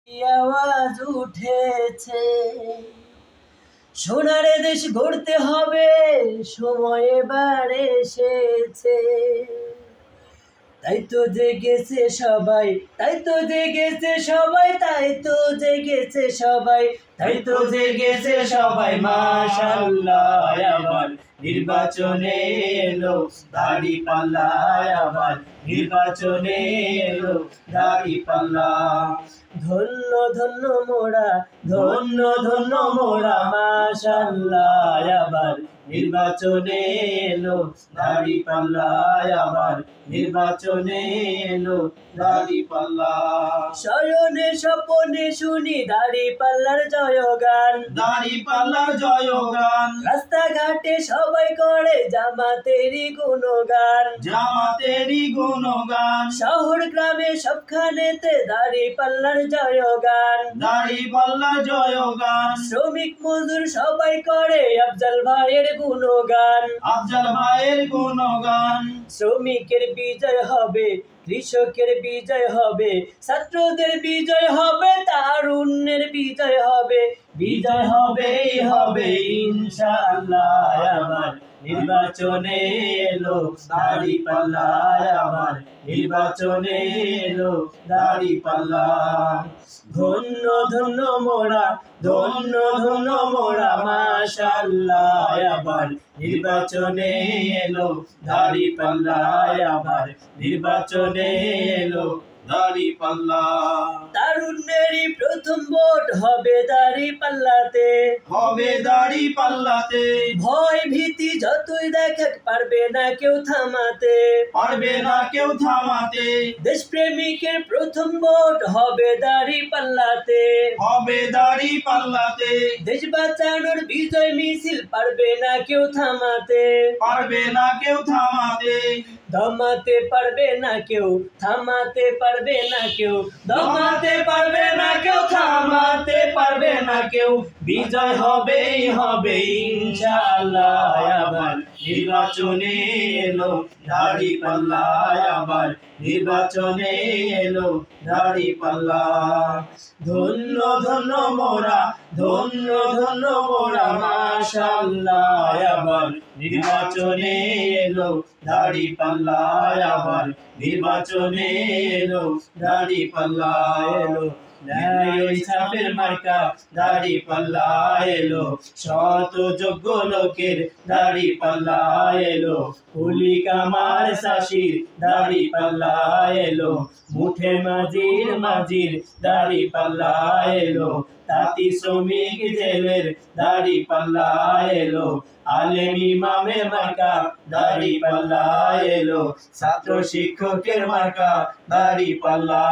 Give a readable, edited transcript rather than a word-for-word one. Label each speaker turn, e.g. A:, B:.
A: আওয়াজ উঠেছে, সোনার দেশ গড়তে হবে, সময় এবার এসেছে। তাই তো জেগেছে সবাই, তাই তো জেগেছে সবাই, তাই তো জেগেছে সবাই, তাই তো জেগেছে সবাই। মাশাআল্লাহ, আবার নির্বাচনে এলো দাঁড়িপাল্লা, আবার নির্বাচনে এলো দাঁড়িপাল্লা। ধন্য ধন্য মোরা, ধন্য ধন্য মোরা, মাশাআল্লাহ, আবার নির্বাচনে এলো দাঁড়িপাল্লা, আবার নির্বাচনে এলো দাঁড়িপাল্লা। শয়নে স্বপনে শুনি দাঁড়িপাল্লার জয়গান,
B: দাঁড়িপাল্লার জয়গান।
A: রাস্তাঘাটে সবাই করে জামাতেরই গুণগান,
B: জামাতেরই গুণগান।
A: শহর গ্রামে সবখানেতে দাঁড়িপাল্লার জয়গান,
B: দাঁড়িপাল্লার জয়গান।
A: শ্রমিক মজদুর সবাই করে আফজাল ভাইয়ের গুণগান,
B: আফজাল ভাইয়ের গুণগান।
A: শ্রমিকের বিজয় হবে, কৃষকের বিজয় হবে, ছাত্রদের বিজয় হবে, তারুণ্যের বিজয় হবে, বিজয় হবেই হবে ইনশাআল্লাহ। আবার নির্বাচনে এলো দাঁড়িপাল্লা, আবার নির্বাচনে এলো দাঁড়িপাল্লা। ধন্য ধন্য মোরা, ধন্য ধন্য মোরা, মাশাআল্লাহ, আবার নির্বাচনে এলো দাঁড়িপাল্লা, আবার নির্বাচনে এলো
B: দাঁড়িপাল্লা।
A: তারুণ্যেরই প্রথম ভোট হবে দাঁড়িপাল্লাতে,
B: হবে দাঁড়িপাল্লাতে।
A: ভয় ভীতি যতই দেখাক পারবে না কেউ থামাতে,
B: পারবে না কেউ থামাতে।
A: দেশপ্রেমিকের প্রথম ভোট হবে দাঁড়িপাল্লাতে,
B: হবে দাঁড়িপাল্লাতে।
A: দেশ বাঁচানোর বিজয় মিছিল পারবে না কেউ থামাতে,
B: পারবে না কেউ থামাতে।
A: দমাতে পারবে না কেউ, থামাতে পারবে না কেউ, দমাতে পারবে না কেউ, থামাতে পারবে না কেউ। বিজয় হবেই হবে ইনশাআল্লাহ, আবার নির্বাচনে এলো দাঁড়িপাল্লা, আবার নির্বাচনে এলো দাঁড়িপাল্লা। ধন্য ধন্য মোরা, ধন্য ধন্য মোরা, মাশাআল্লাহ, আবার নির্বাচনে এলো দাঁড়িপাল্লা, আবার নির্বাচনে এলো দাঁড়িপাল্লা। এলো ছাপের মার্কা দাঁড়িপাল্লা, এলো শত যোগ্য লোকের দাঁড়িপাল্লা, এলো কুলি কামার শাসির দাঁড়িপাল্লা, এলো মুঠে মাঝির মাঝির দাঁড়িপাল্লা, এলো তাঁতি শ্রমিক জেলের দাঁড়িপাল্লা, এলো আলেম ইমামের মার্কা দাঁড়িপাল্লা, এলো ছাত্র শিক্ষকের মার্কা দাঁড়িপাল্লা।